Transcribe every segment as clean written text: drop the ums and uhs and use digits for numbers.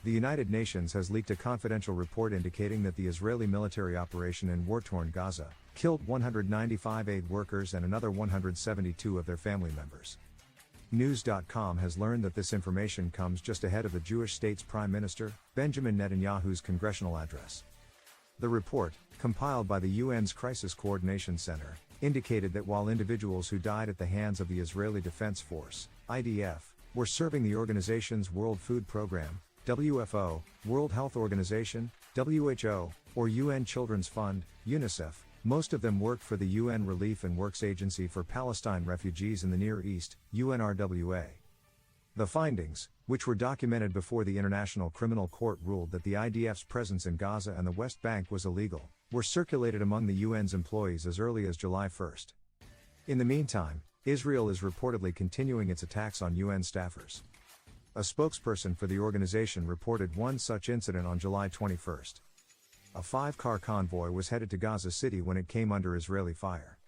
The United Nations has leaked a confidential report indicating that the Israeli military operation in war-torn Gaza killed 195 aid workers and another 172 of their family members. News.com has learned that this information comes just ahead of the Jewish state's Prime Minister, Benjamin Netanyahu's congressional address. The report, compiled by the UN's Crisis Coordination Center, indicated that while individuals who died at the hands of the Israeli Defense Force, IDF, were serving the organization's World Food Program, WFO, World Health Organization, WHO, or UN Children's Fund, UNICEF, most of them worked for the UN Relief and Works Agency for Palestine Refugees in the Near East, UNRWA. The findings, which were documented before the International Criminal Court ruled that the IDF's presence in Gaza and the West Bank was illegal, were circulated among the UN's employees as early as July 1. In the meantime, Israel is reportedly continuing its attacks on UN staffers. A spokesperson for the organization reported one such incident on July 21. A 5-car convoy was headed to Gaza City when it came under Israeli fire.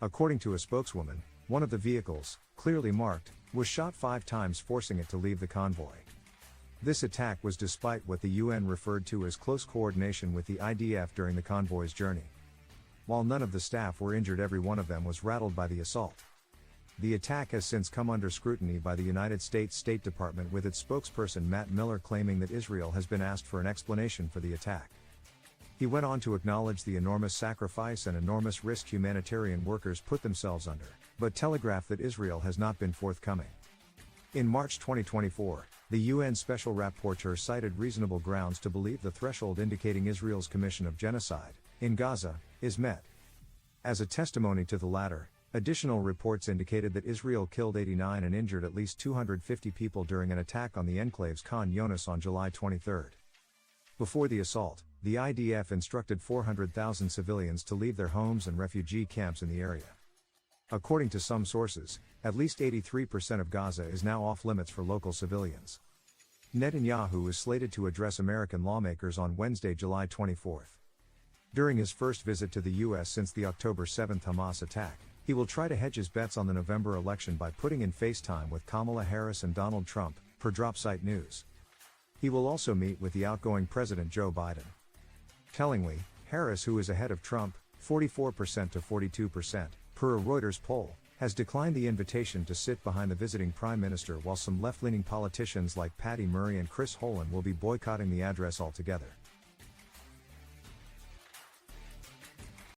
According to a spokeswoman, one of the vehicles, clearly marked, was shot 5 times, forcing it to leave the convoy. This attack was despite what the UN referred to as close coordination with the IDF during the convoy's journey. While none of the staff were injured, every one of them was rattled by the assault. The attack has since come under scrutiny by the United States State Department, with its spokesperson Matt Miller claiming that Israel has been asked for an explanation for the attack. He went on to acknowledge the enormous sacrifice and enormous risk humanitarian workers put themselves under, but telegraphed that Israel has not been forthcoming. In March 2024, the UN Special Rapporteur cited reasonable grounds to believe the threshold indicating Israel's commission of genocide in Gaza is met. As a testimony to the latter, additional reports indicated that Israel killed 89 and injured at least 250 people during an attack on the enclave's Khan Younis on July 23. Before the assault, the IDF instructed 400,000 civilians to leave their homes and refugee camps in the area. According to some sources, at least 83% of Gaza is now off-limits for local civilians. Netanyahu is slated to address American lawmakers on Wednesday, July 24. During his first visit to the U.S. since the October 7 Hamas attack, he will try to hedge his bets on the November election by putting in FaceTime with Kamala Harris and Donald Trump, per Dropsite News. He will also meet with the outgoing President Joe Biden. Tellingly, Harris, who is ahead of Trump, 44% to 42%, per a Reuters poll, has declined the invitation to sit behind the visiting Prime Minister, while some left-leaning politicians like Patty Murray and Chris Holan will be boycotting the address altogether.